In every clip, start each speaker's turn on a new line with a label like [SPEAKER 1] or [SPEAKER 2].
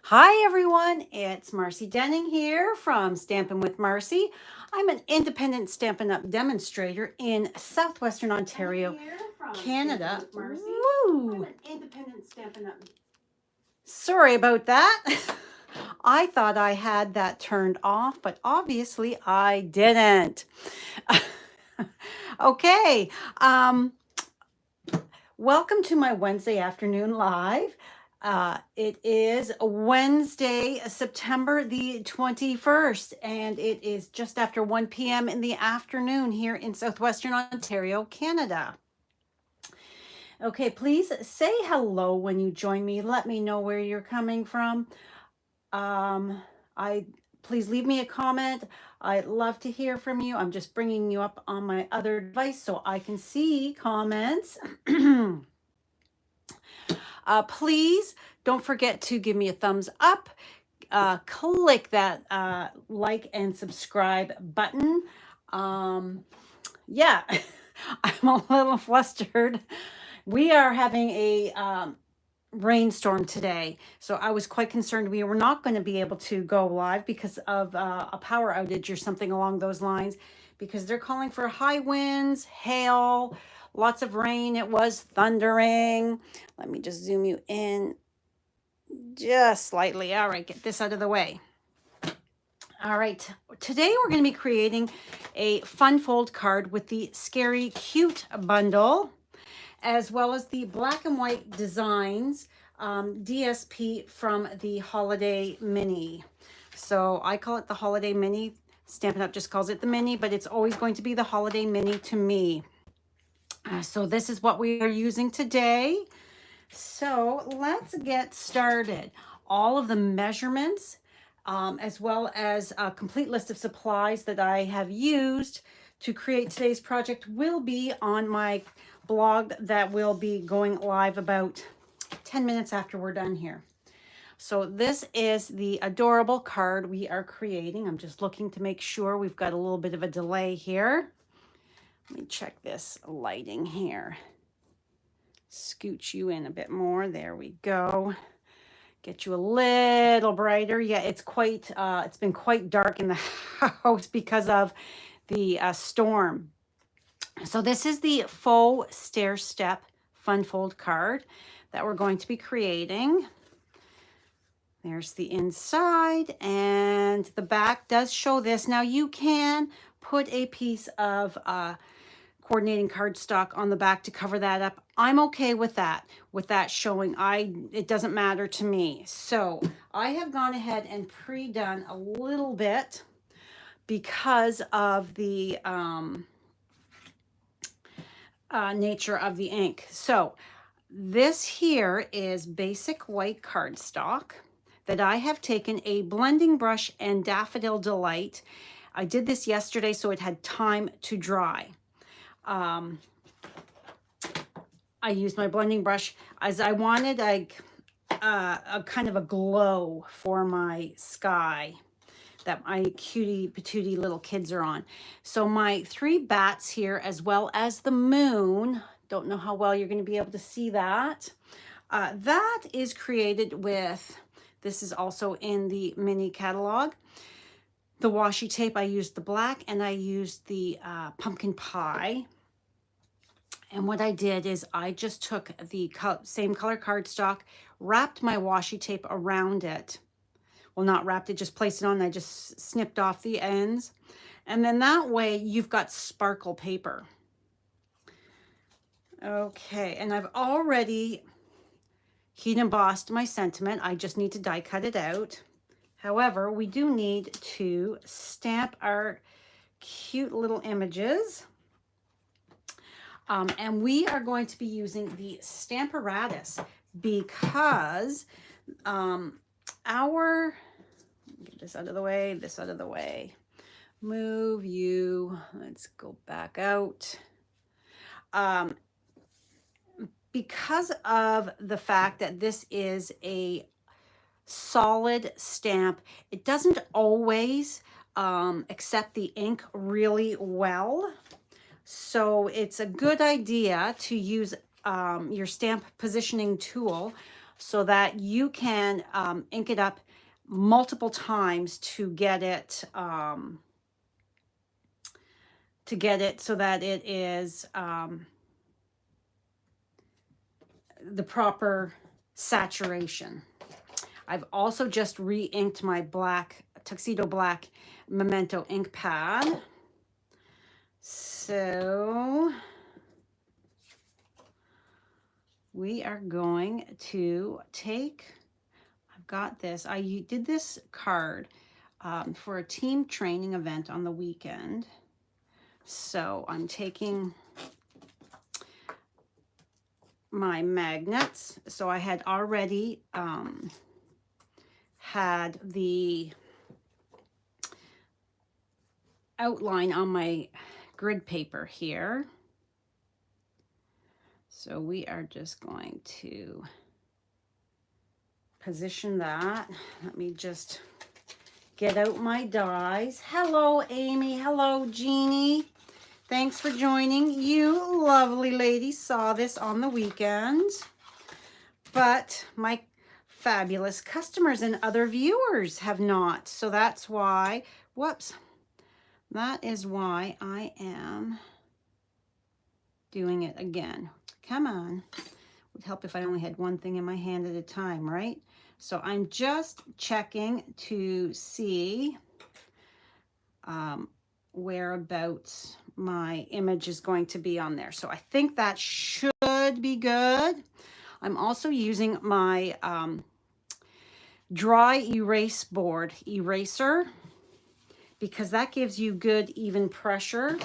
[SPEAKER 1] Hi everyone, it's Marcy Denning here from Stampin' with Marcy. I'm an independent Stampin' Up! Demonstrator in Southwestern Ontario, Canada. Woo! I'm an independent Stampin' Up! Sorry about that. I thought I had that turned off, but obviously I didn't. Okay, um, welcome to my Wednesday afternoon live. It is Wednesday, September the 21st, and it is just after 1 p.m. in the afternoon here in Southwestern Ontario, Canada. Okay, please say hello when you join me. Let me know where you're coming from. Please leave me a comment. I'd love to hear from you. I'm just bringing you up on my other device so I can see comments. Please don't forget to give me a thumbs up. Click that like and subscribe button. Yeah, I'm a little flustered. We are having a rainstorm today, so I was quite concerned we were not going to be able to go live because of a power outage or something along those lines, because they're calling for high winds, hail, lots of rain. It was thundering. Let me just zoom you in just slightly. All right, get this out of the way. All right, today we're going to be creating a fun fold card with the Scary Cute bundle, as well as the black and white designs DSP from the Holiday Mini. So I call it the Holiday Mini. Stampin' Up! Just calls it the Mini, but it's always going to be the Holiday Mini to me. So this is what we are using today. So let's get started. All of the measurements, as well as a complete list of supplies that I have used to create today's project, will be on my blog that will be going live about 10 minutes after we're done here. So this is the adorable card we are creating. I'm just looking to make sure we've got a little bit of a delay here. Let me check this lighting here. Scooch you in a bit more. There we go. Get you a little brighter. Yeah, it's been quite dark in the house because of the storm. So this is the Faux Stair Step Fun Fold card that we're going to be creating. There's the inside, and the back does show this. Now you can put a piece of coordinating cardstock on the back to cover that up. I'm okay with that showing. It doesn't matter to me. So I have gone ahead and pre-done a little bit because of the nature of the ink. So this here is basic white cardstock that I have taken a blending brush and Daffodil Delight. I did this yesterday, so it had time to dry. I used my blending brush as I wanted a kind of a glow for my sky that my cutie patootie little kids are on. So my 3 bats here, as well as the moon, don't know how well you're going to be able to see that. That is created with, this is also in the mini catalog. The washi tape, I used the black and I used the pumpkin pie. And what I did is I just took the same color cardstock, wrapped my washi tape around it. Well, not wrapped it, just placed it on. I just snipped off the ends. And then that way you've got sparkle paper. Okay, and I've already heat embossed my sentiment. I just need to die cut it out. However, we do need to stamp our cute little images. And we are going to be using the Stamparatus because get this out of the way, move you, let's go back out. Because of the fact that this is a solid stamp, it doesn't always accept the ink really well. So it's a good idea to use your stamp positioning tool so that you can ink it up multiple times to get it so that it is the proper saturation. I've also just re-inked my black, tuxedo black Memento ink pad. So we are going to take, I've got this, I did this card for a team training event on the weekend. So I'm taking my magnets. So I had already had the outline on my grid paper here. So we are just going to position that. Let me just get out my dies. Hello, Amy. Hello, Jeannie. Thanks for joining. You lovely ladies saw this on the weekend, but my fabulous customers and other viewers have not. So that's why, whoops, that is why I am doing it again. Come on. Would help if I only had one thing in my hand at a time, right? So I'm just checking to see whereabouts my image is going to be on there. So I think that should be good. I'm also using my dry erase board eraser because that gives you good even pressure.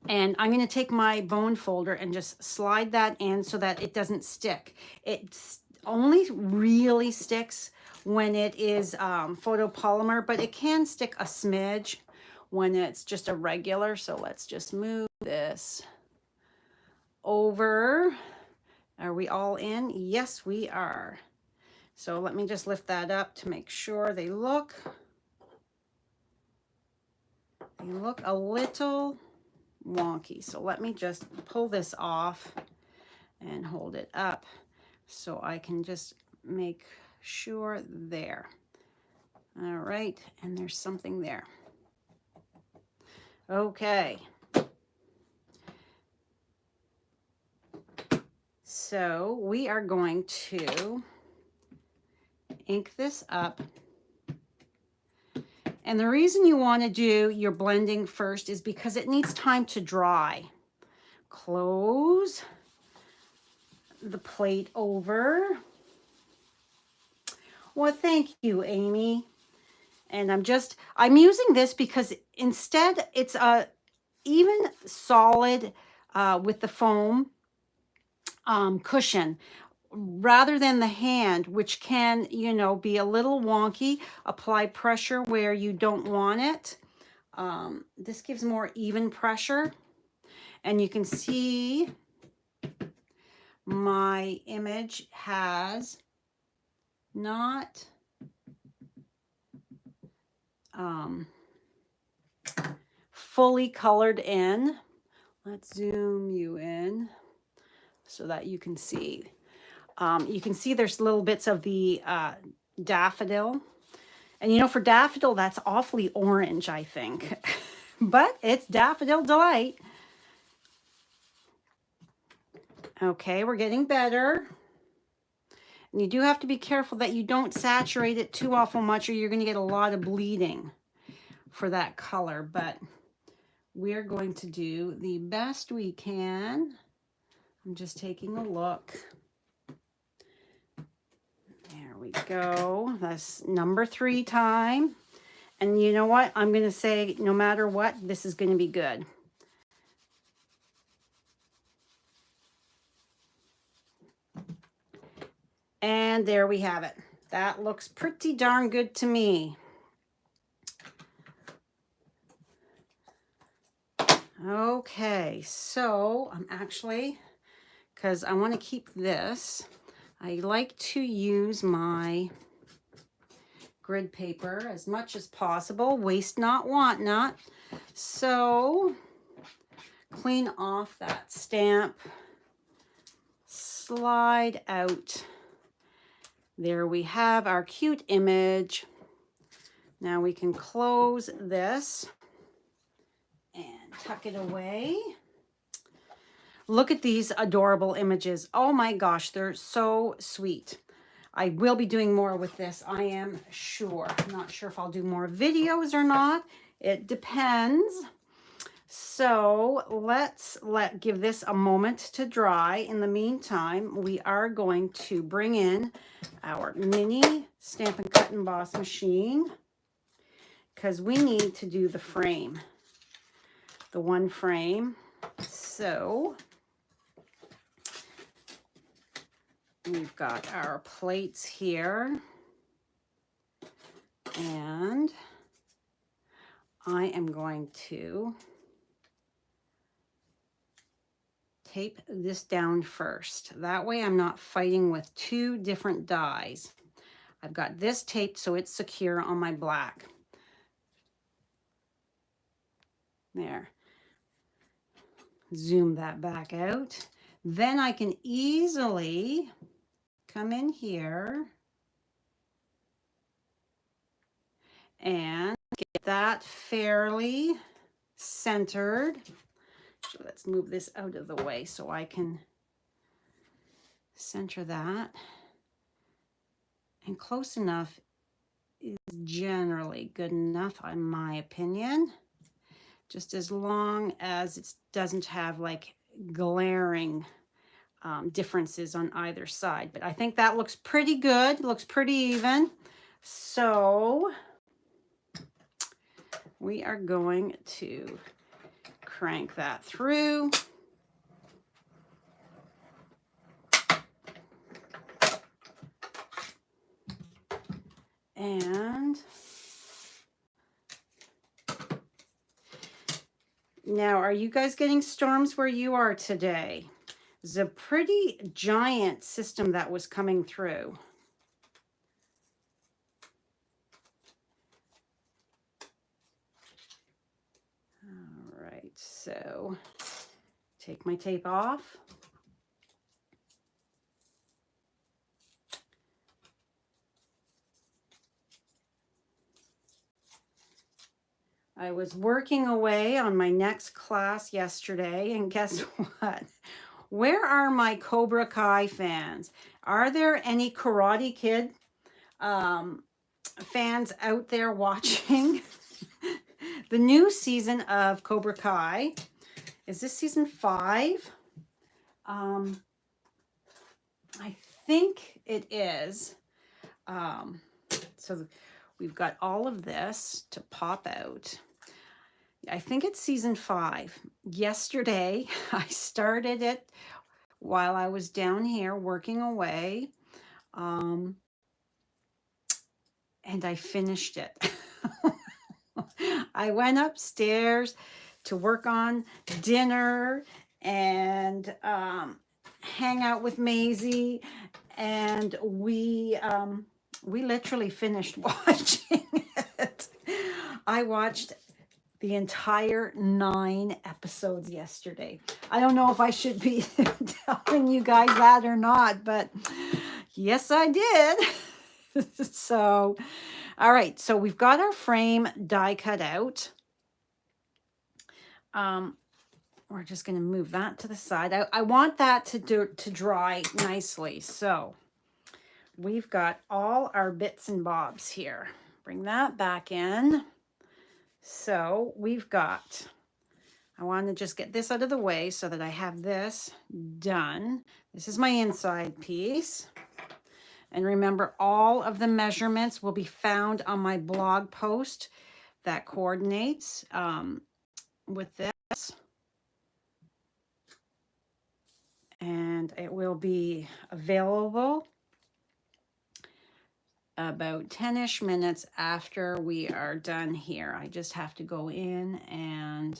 [SPEAKER 1] And I'm going to take my bone folder and just slide that in so that it doesn't stick. It only really sticks when it is photopolymer, but it can stick a smidge when it's just a regular. So let's just move this over. Are we all in? Yes, we are. So let me just lift that up to make sure they look a little wonky. So let me just pull this off and hold it up so I can just make sure there. All right, and there's something there. Okay. So we are going to ink this up. And the reason you want to do your blending first is because it needs time to dry. Close the plate over. Well, thank you, Amy. And I'm using this because instead it's a even solid with the foam cushion rather than the hand, which can, you know, be a little wonky. Apply pressure where you don't want it. This gives more even pressure. And you can see my image has not fully colored in. Let's zoom you in so that you can see. You can see there's little bits of the daffodil. And you know, for daffodil, that's awfully orange, I think. But it's Daffodil Delight. Okay, we're getting better. And you do have to be careful that you don't saturate it too awful much or you're going to get a lot of bleeding for that color. But we're going to do the best we can. I'm just taking a look. There we go. That's number 3 time. And you know what? I'm going to say no matter what, this is going to be good. And there we have it. That looks pretty darn good to me. Okay, so I'm actually, because I want to keep this, I like to use my grid paper as much as possible. Waste not, want not. So clean off that stamp slide out. There we have our cute image. Now we can close this and tuck it away. Look at these adorable images. Oh my gosh, they're so sweet. I will be doing more with this, I am sure. I'm not sure if I'll do more videos or not. It depends. So let's give this a moment to dry. In the meantime, we are going to bring in our mini Stampin' Cut and Emboss machine because we need to do the frame, the one frame. So we've got our plates here, and I am going to tape this down first. That way I'm not fighting with two different dies. I've got this taped so it's secure on my black. There. Zoom that back out. Then I can easily come in here and get that fairly centered. So let's move this out of the way so I can center that. And close enough is generally good enough, in my opinion. Just as long as it doesn't have like glaring differences on either side. But I think that looks pretty good. Looks pretty even. So we are going to crank that through. And now, are you guys getting storms where you are today? It's a pretty giant system that was coming through. All right, so take my tape off. I was working away on my next class yesterday, and guess what? Where are my Cobra Kai fans? Are there any Karate Kid fans out there watching? The new season of Cobra Kai. Is this season 5? I think it is. So we've got all of this to pop out. I think it's season 5. Yesterday, I started it while I was down here working away. And I finished it. I went upstairs to work on dinner and hang out with Maisie, and we literally finished watching it. I watched the entire 9 episodes yesterday. I don't know if I should be telling you guys that or not, but yes, I did. So, all right. So we've got our frame die cut out. We're just going to move that to the side. I want that to dry nicely. So we've got all our bits and bobs here. Bring that back in. So we've got, I want to just get this out of the way so that I have this done. This is my inside piece. And remember, all of the measurements will be found on my blog post that coordinates with this. And it will be available about 10-ish minutes after we are done here. I just have to go in and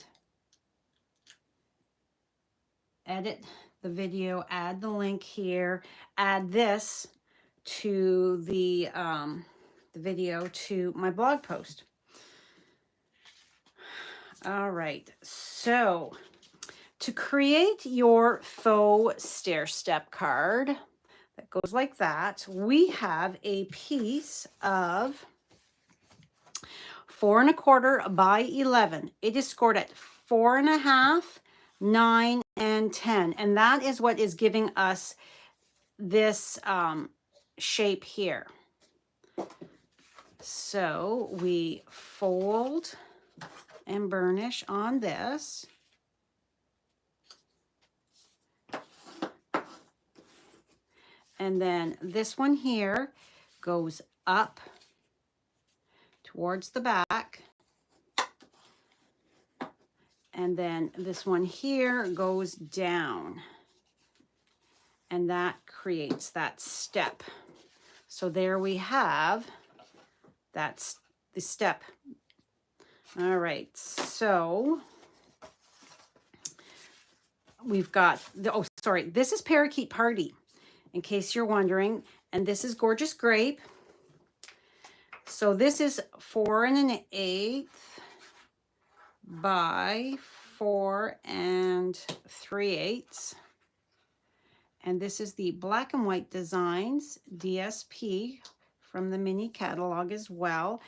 [SPEAKER 1] edit the video, add the link here, add this to the video to my blog post. All right, so To create your faux stair step card that goes like that, we have a piece of 4 1/4 by 11. It is scored at 4.5, 9, and 10. And that is what is giving us this shape here. So we fold and burnish on this. And then this one here goes up towards the back. And then this one here goes down. And that creates that step. So there we have, that's the step. All right, so we've got, oh, sorry, this is Parakeet Party, in case you're wondering. And this is Gorgeous Grape. So this is 4 1/8 by 4 3/8. And this is the Black and White Designs DSP from the mini catalog as well.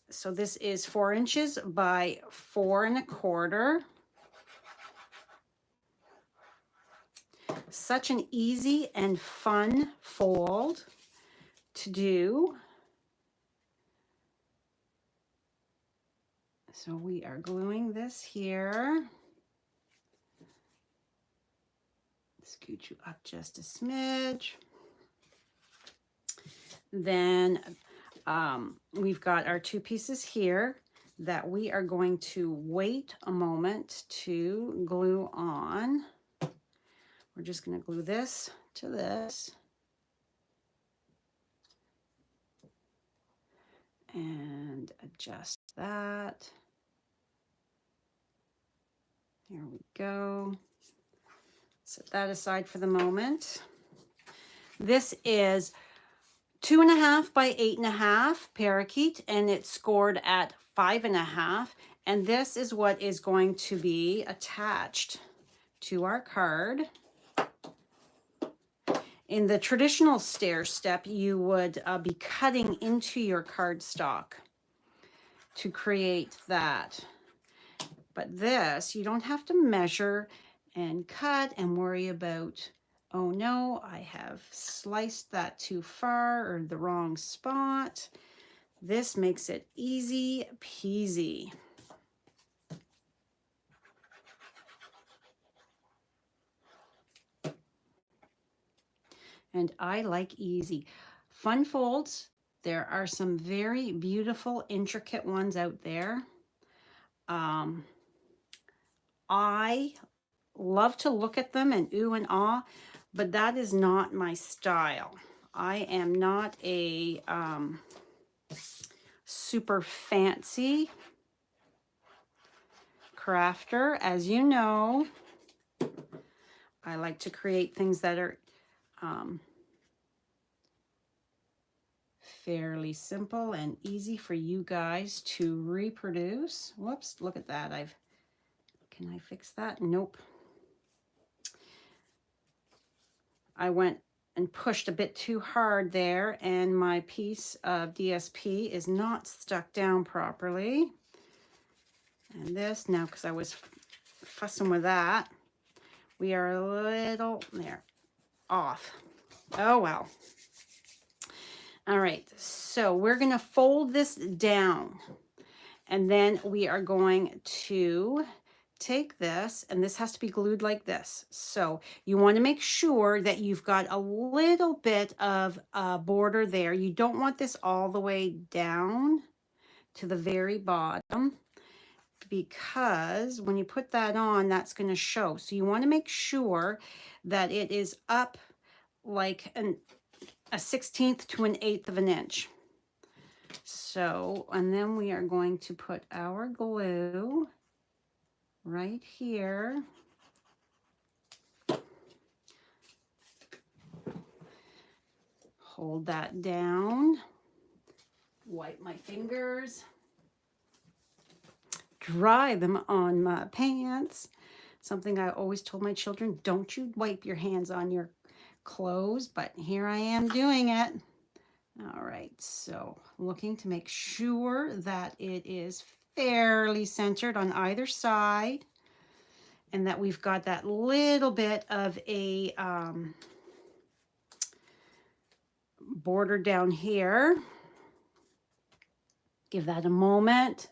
[SPEAKER 1] So this is 4 inches by 4 1/4. Such an easy and fun fold to do. So we are gluing this here. Scoot you up just a smidge. Then we've got our 2 pieces here that we are going to wait a moment to glue on. We're just going to glue this to this. And adjust that. There we go. Set that aside for the moment. This is 2 1/2 by 8 1/2 parakeet, and it's scored at 5 1/2. And this is what is going to be attached to our card. In the traditional stair step, you would be cutting into your cardstock to create that. But this, you don't have to measure and cut and worry about, oh no, I have sliced that too far or the wrong spot. This makes it easy peasy. And I like easy. Fun folds. There are some very beautiful, intricate ones out there. I love to look at them and ooh and ah, but that is not my style. I am not a super fancy crafter. As you know, I like to create things that are fairly simple and easy for you guys to reproduce. Whoops, look at that. Can I fix that? Nope. I went and pushed a bit too hard there, and my piece of DSP is not stuck down properly. And this, now because I was fussing with that, we are a little, there, off. Oh well. All right, so we're going to fold this down, and then we are going to take this, and this has to be glued like this. So you want to make sure that you've got a little bit of a border there. You don't want this all the way down to the very bottom, because when you put that on, that's going to show. So you want to make sure that it is up like a 1/16 to an 1/8 of an inch. So, and then we are going to put our glue right here. Hold that down. Wipe my fingers. Dry them on my pants. Something I always told my children, don't you wipe your hands on your clothes, but here I am doing it. All right, so looking to make sure that it is fairly centered on either side and that we've got that little bit of a border down here. Give that a moment.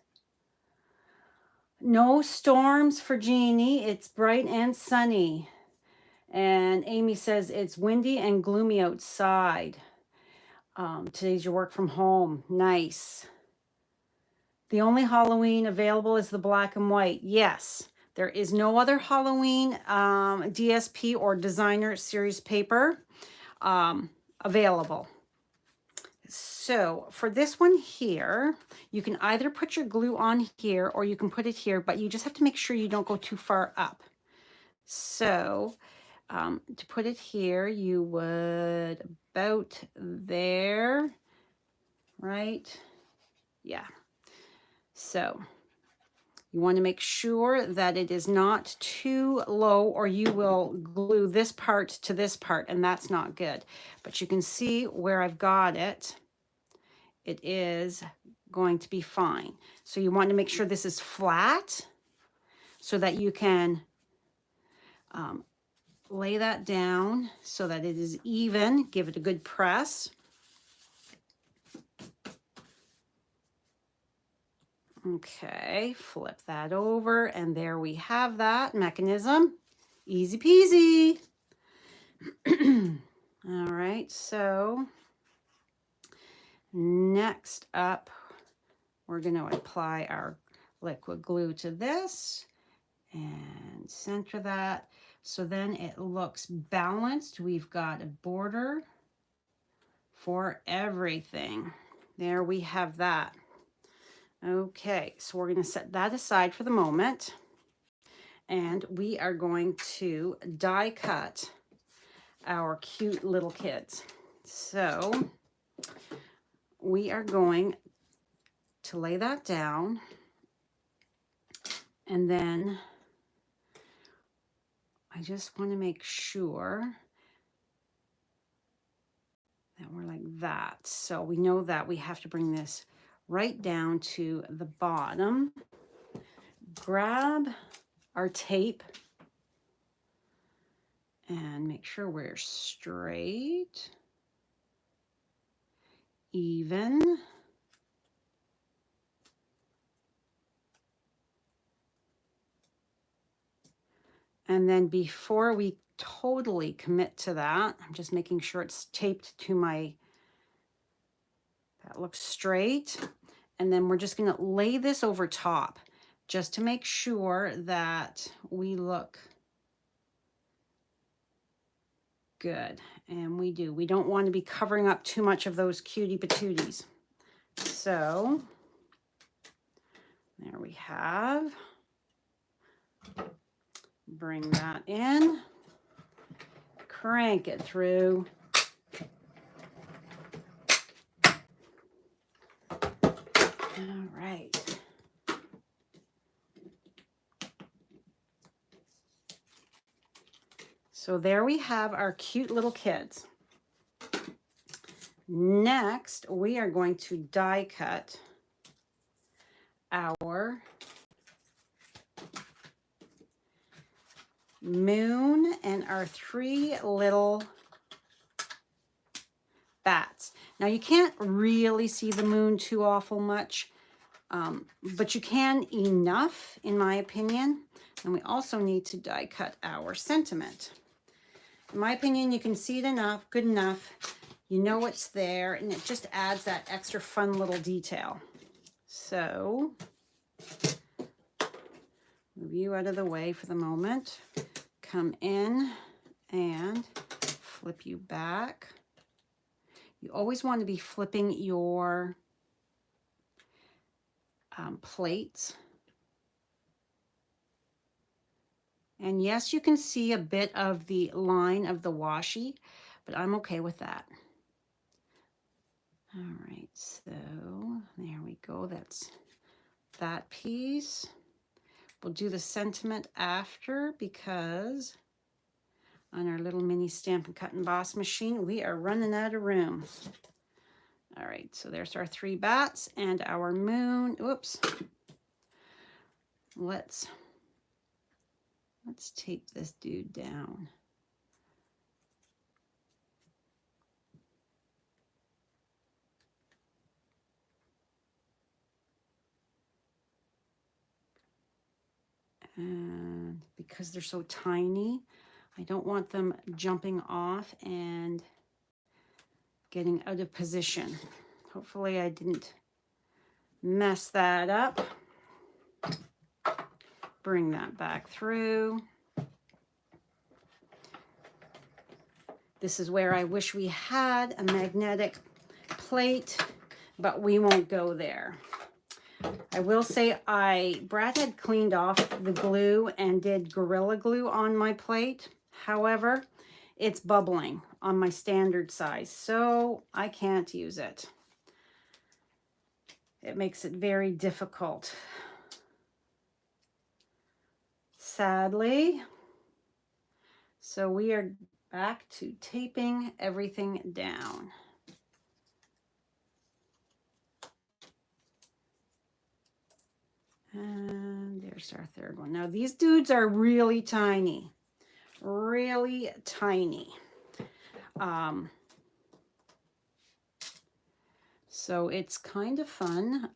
[SPEAKER 1] No storms for Jeannie. It's bright and sunny. And Amy says it's windy and gloomy outside. Today's your work from home. Nice. The only Halloween available is the black and white. Yes, there is no other Halloween DSP or designer series paper available. So for this one here, you can either put your glue on here or you can put it here, but you just have to make sure you don't go too far up. So to put it here, you would about there, right? Yeah. So you want to make sure that it is not too low or you will glue this part to this part and that's not good. But you can see where I've got it. It is going to be fine. So you want to make sure this is flat so that you can lay that down so that it is even. Give it a good press. Okay, flip that over, and there we have that mechanism. Easy peasy. All right, so next up, we're going to apply our liquid glue to this and center that. So then it looks balanced. We've got a border for everything. There we have that. Okay, so we're going to set that aside for the moment. And we are going to die cut our cute little kids. So we are going to lay that down. And then I just want to make sure that we're like that. So we know that we have to bring this right down to the bottom. Grab our tape and make sure we're straight, even. And then before we totally commit to that, I'm just making sure it's taped to my, that looks straight. And then we're just going to lay this over top just to make sure that we look good. And we do. We don't want to be covering up too much of those cutie patooties. So there we have. Bring that in. Crank it through. All right. So there we have our cute little kids. Next, we are going to die cut our moon and our three little bats. Now you can't really see the moon too awful much, but you can enough, in my opinion. And we also need to die cut our sentiment. In my opinion, you can see it enough, good enough. You know what's there, and it just adds that extra fun little detail. So, move you out of the way for the moment. Come in and flip you back. You always want to be flipping your plates. And yes, you can see a bit of the line of the washi, but I'm okay with that. All right, so there we go. That's that piece. We'll do the sentiment after because on our little mini Stampin' Cut and Emboss machine, we are running out of room. All right, so there's our 3 bats and our moon. Oops. Let's tape this dude down. And because they're so tiny, I don't want them jumping off and getting out of position. Hopefully I didn't mess that up. Bring that back through. This is where I wish we had a magnetic plate, but we won't go there. I will say Brad had cleaned off the glue and did Gorilla Glue on my plate. However, it's bubbling on my standard size, so I can't use it. It makes it very difficult. Sadly. So we are back to taping everything down. And there's our third one. Now these dudes are really tiny. Really tiny. So it's kind of fun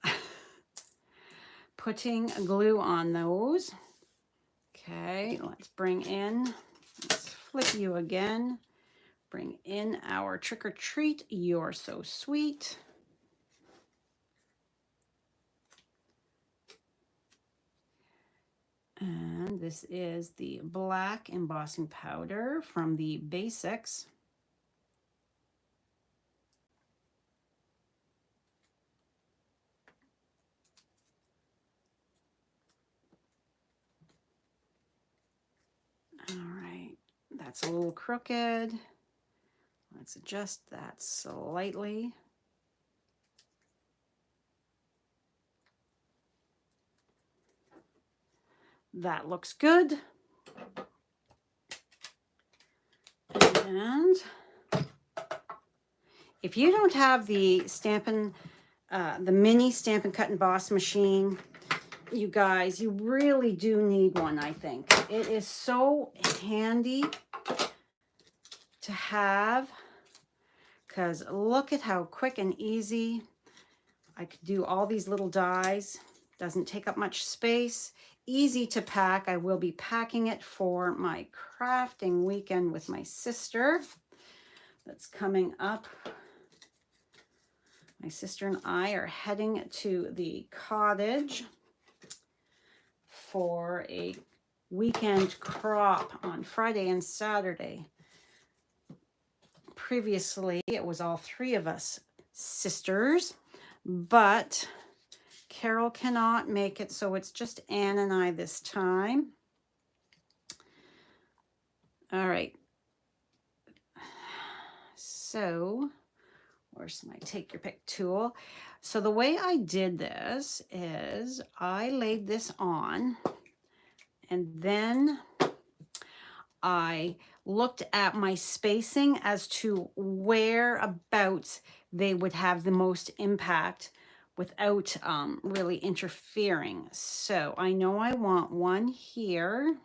[SPEAKER 1] putting glue on those. Okay, let's bring in, let's flip you again. Bring in our Trick or Treat, You're So Sweet. And this is the black embossing powder from the Basics. All right, that's a little crooked. Let's adjust that slightly. That looks good. And if you don't have the Stampin', the mini Stampin' Cut and Emboss machine, you guys, you really do need one, I think. It is so handy to have because look at how quick and easy I could do all these little dies. Doesn't take up much space. Easy to pack. I will be packing it for my crafting weekend with my sister. That's coming up. My sister and I are heading to the cottage for a weekend crop on Friday and Saturday. Previously, it was all 3 of us sisters, but Carol cannot make it, so it's just Anne and I this time. All right. So, where's my take your pick tool? So the way I did this is I laid this on and then I looked at my spacing as to whereabouts they would have the most impact without really interfering. So I know I want one here.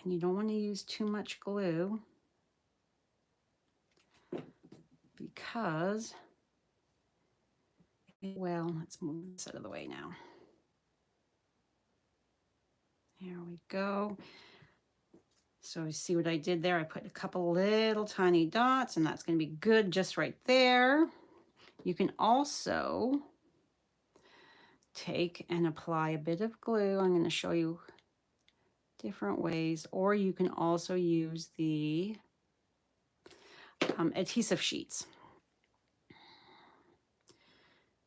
[SPEAKER 1] And you don't want to use too much glue because, well, let's move this out of the way now. Here we go. So you see what I did there? I put a couple little tiny dots, and that's going to be good just right there. You can also take and apply a bit of glue. I'm going to show you different ways, or you can also use the adhesive sheets.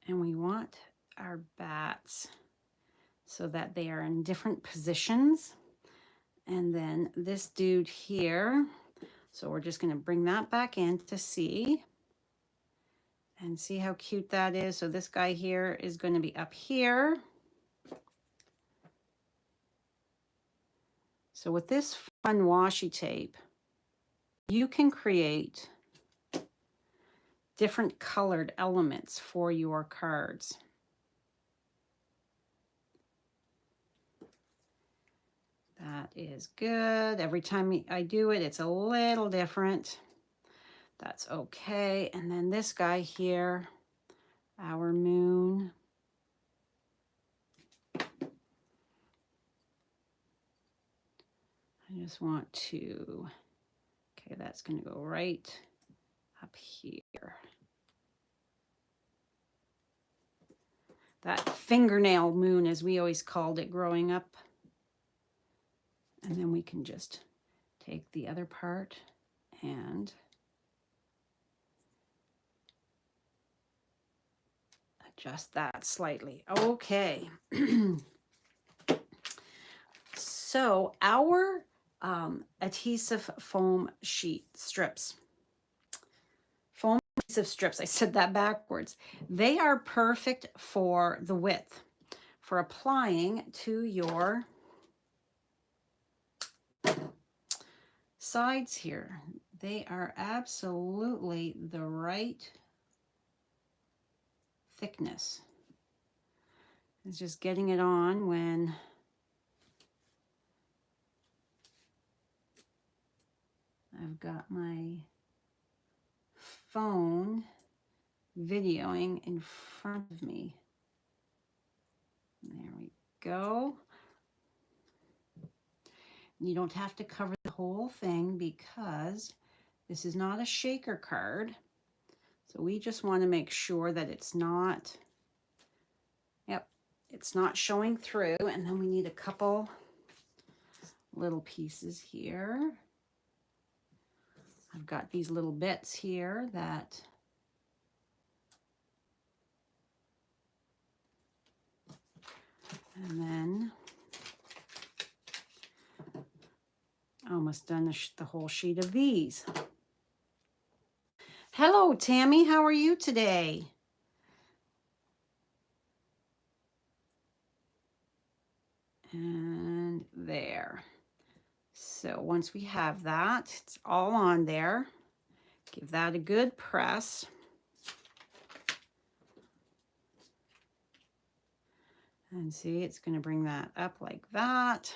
[SPEAKER 1] And we want our bats so that they are in different positions. And then this dude here, so we're just going to bring that back in to see. And see how cute that is? So this guy here is going to be up here. So with this fun washi tape, you can create different colored elements for your cards. That is good. Every time I do it, it's a little different. That's okay. And then this guy here, our moon. I just want to, okay, that's going to go right up here. That fingernail moon, as we always called it growing up. And then we can just take the other part and adjust that slightly. Okay. So our adhesive foam sheet strips, foam adhesive strips, I said that backwards. They are perfect for the width, for applying to your sides here. They are absolutely the right thickness. It's just getting it on when I've got my phone videoing in front of me. There we go. You don't have to cover the whole thing because this is not a shaker card. So we just want to make sure that it's not, yep, it's not showing through. And then we need a couple little pieces here. I've got these little bits here that and then I almost done the whole sheet of these. Hello, Tammy. How are you today? And there. So once we have that, it's all on there. Give that a good press. And see, it's going to bring that up like that.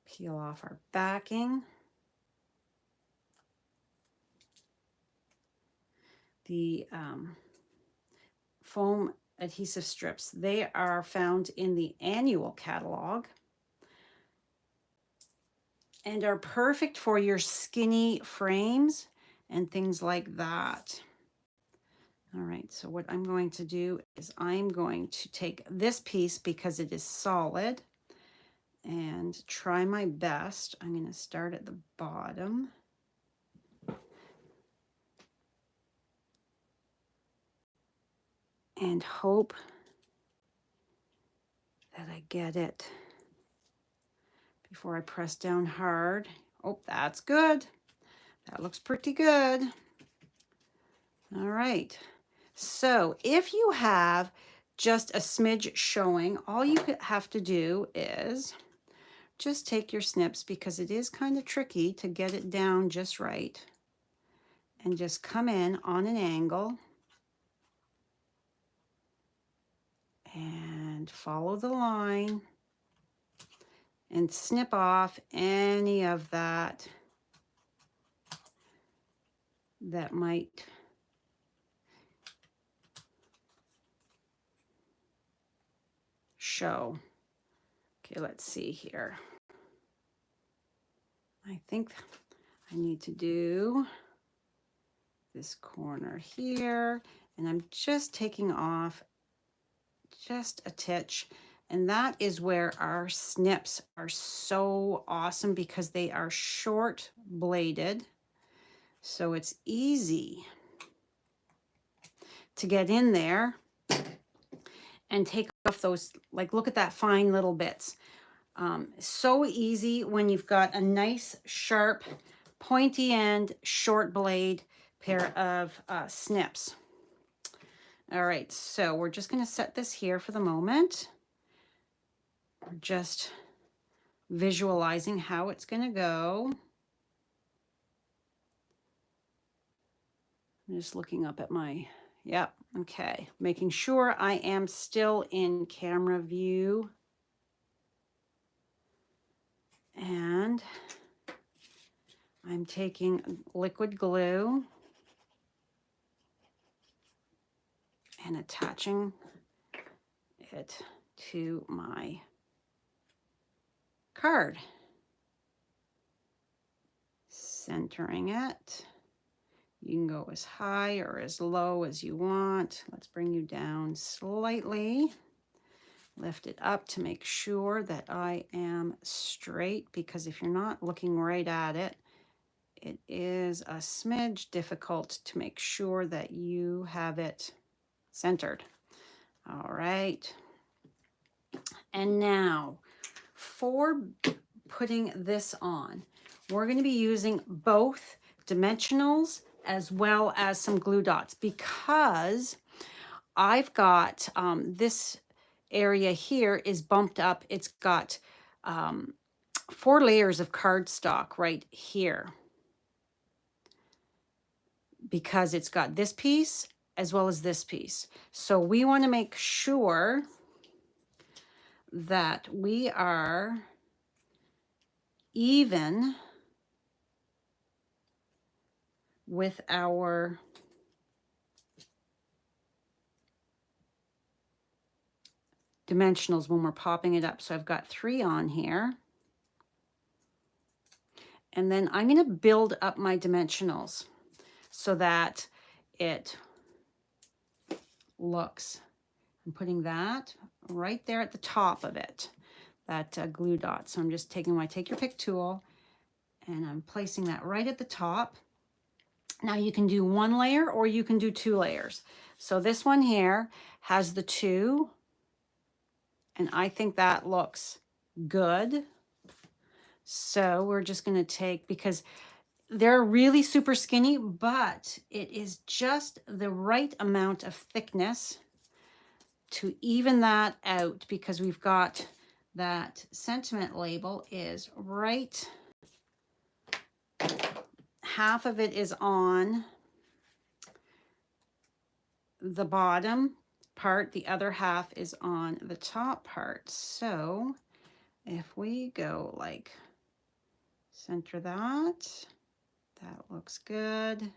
[SPEAKER 1] Peel off our backing. The foam adhesive strips, they are found in the annual catalog and are perfect for your skinny frames and things like that. All right, so what I'm going to do is I'm going to take this piece because it is solid and try my best. I'm going to start at the bottom. And hope that I get it before I press down hard. Oh, that's good. That looks pretty good. All right. So if you have just a smidge showing, all you have to do is just take your snips, because it is kind of tricky to get it down just right, and just come in on an angle and follow the line and snip off any of that that might show. Okay, let's see here. I think I need to do this corner here, and I'm just taking off just a titch. And that is where our snips are so awesome, because they are short bladed. So it's easy to get in there and take off those, like, look at that fine little bits. So easy when you've got a nice, sharp, pointy end, short blade pair of snips. All right, so we're just going to set this here for the moment. We're just visualizing how it's going to go. I'm just looking up at my, yep, okay. Making sure I am still in camera view. And I'm taking liquid glue and attaching it to my card. Centering it. You can go as high or as low as you want. Let's bring you down slightly. Lift it up to make sure that I am straight, because if you're not looking right at it, it is a smidge difficult to make sure that you have it centered. All right. And now for putting this on, we're going to be using both dimensionals as well as some glue dots, because I've got this area here is bumped up. It's got 4 layers of cardstock right here, because it's got this piece as well as this piece. So we want to make sure that we are even with our dimensionals when we're popping it up. So I've got 3 on here. And then I'm going to build up my dimensionals so that it looks. I'm putting that right there at the top of it, that glue dot. So I'm just taking my take your pick tool and I'm placing that right at the top. Now you can do 1 layer or you can do 2 layers. So this one here has the 2, and I think that looks good. So we're just going to take, because they're really super skinny, but it is just the right amount of thickness to even that out, because we've got that sentiment label is right. Half of it is on the bottom part, the other half is on the top part. So if we go like center that, that looks good.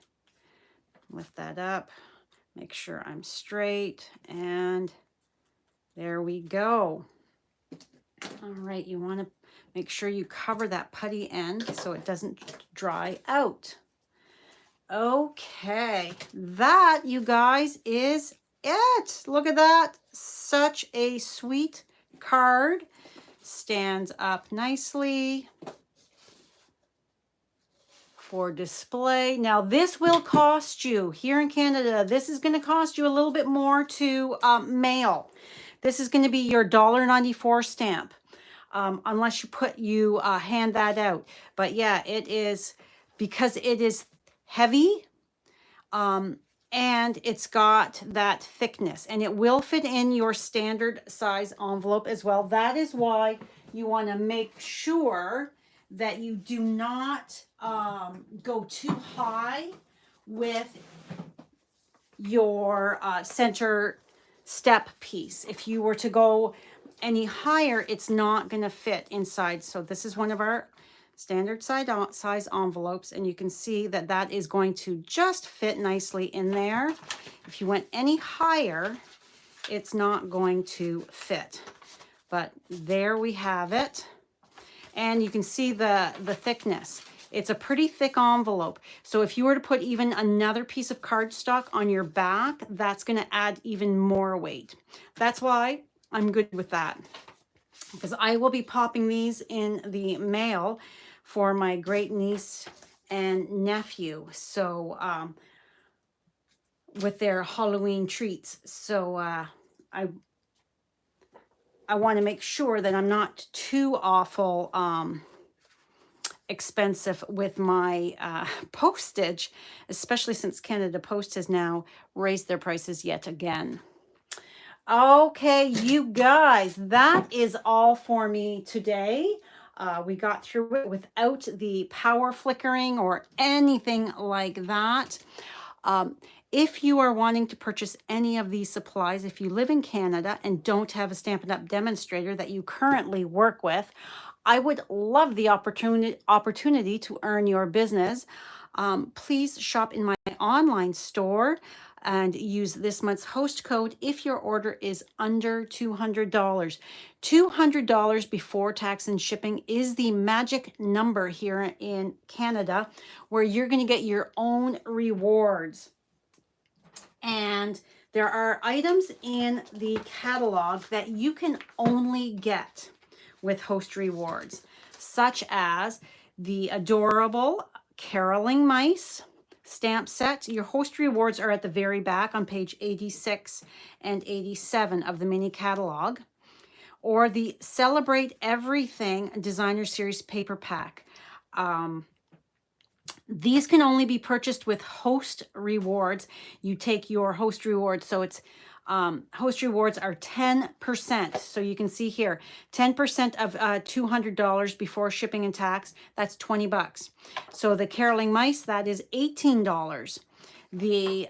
[SPEAKER 1] Lift that up, make sure I'm straight, and there we go. All right, you want to make sure you cover that putty end so it doesn't dry out. Okay, that, you guys, is it. Look at that. Such a sweet card. Stands up nicely for display. Now, this will cost you, here in Canada, this is going to cost you a little bit more to mail. This is going to be your $1.94 stamp, unless you hand that out. But yeah, it is, because it is heavy, and it's got that thickness, and it will fit in your standard size envelope as well. That is why you want to make sure that you do not go too high with your center step piece. If you were to go any higher, it's not going to fit inside. So this is one of our standard size envelopes, and you can see that that is going to just fit nicely in there. If you went any higher, it's not going to fit. But there we have it. And you can see the thickness. It's a pretty thick envelope. So if you were to put even another piece of cardstock on your back, that's going to add even more weight. That's why I'm good with that, because I will be popping these in the mail for my great niece and nephew. So with their Halloween treats. So I want to make sure that I'm not too awful expensive with my postage, especially since Canada Post has now raised their prices yet again. Okay, you guys, that is all for me today. We got through it without the power flickering or anything like that. If you are wanting to purchase any of these supplies, if you live in Canada and don't have a Stampin' Up! Demonstrator that you currently work with, I would love the opportunity to earn your business. Please shop in my online store and use this month's host code if your order is under $200. $200 before tax and shipping is the magic number here in Canada, where you're going to get your own rewards. And there are items in the catalog that you can only get with host rewards, such as the adorable caroling mice stamp set. Your host rewards are at the very back on page 86 and 87 of the mini catalog, or the Celebrate Everything Designer Series paper pack. These can only be purchased with host rewards. You take your host rewards, so it's host rewards are 10%. So you can see here, 10% of $200 before shipping and tax. That's 20 bucks. So the caroling mice, that is $18. The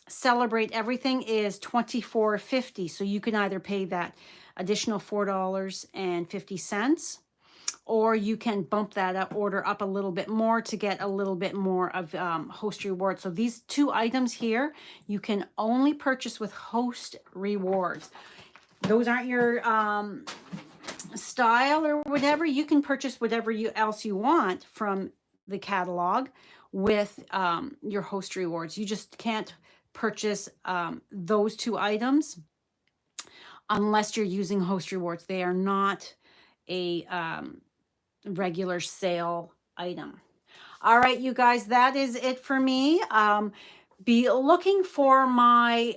[SPEAKER 1] Celebrate Everything is $24.50. So you can either pay that additional $4.50, or you can bump that order up a little bit more to get a little bit more of host rewards. So these two items here, you can only purchase with host rewards. Those aren't your style or whatever. You can purchase whatever else you want from the catalog with your host rewards. You just can't purchase those two items unless you're using host rewards. They are not a regular sale item. All right, you guys, that is it for me. Be looking for my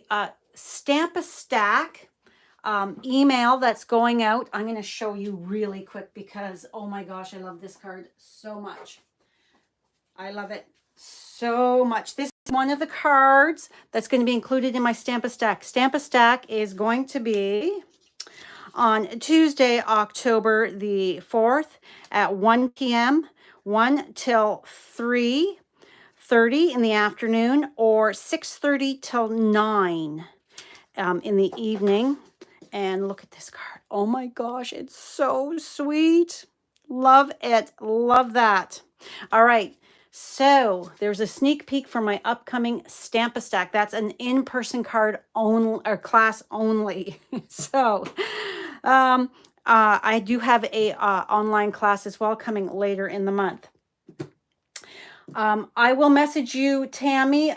[SPEAKER 1] Stamp a Stack email that's going out. I'm going to show you really quick because, oh my gosh, I love this card so much. I love it so much. This is one of the cards that's going to be included in my Stamp a Stack. Stamp a Stack is going to be on Tuesday, October the 4th at 1 p.m., 1 till 3:30 in the afternoon, or 6:30 till 9 in the evening. And look at this card. Oh my gosh, it's so sweet. Love it. Love that. All right. So there's a sneak peek for my upcoming Stamp a Stack. That's an in-person card only, or class only. So I do have a online class as well coming later in the month. I will message you, Tammy,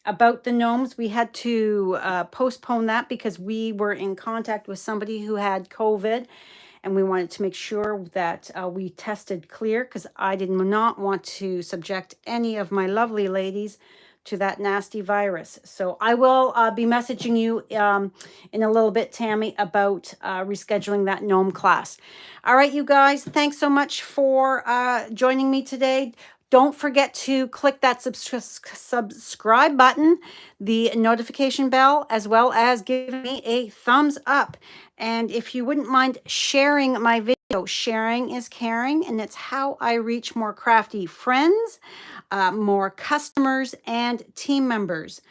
[SPEAKER 1] about the gnomes. We had to postpone that because we were in contact with somebody who had COVID, and we wanted to make sure that we tested clear, because I did not want to subject any of my lovely ladies to that nasty virus. So I will be messaging you in a little bit, Tammy, about rescheduling that gnome class. All right, you guys, thanks so much for joining me today. Don't forget to click that subscribe button, the notification bell, as well as give me a thumbs up. And if you wouldn't mind sharing my video, sharing is caring, and it's how I reach more crafty friends, more customers, and team members.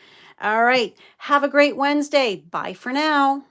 [SPEAKER 1] All right, have a great Wednesday. Bye for now.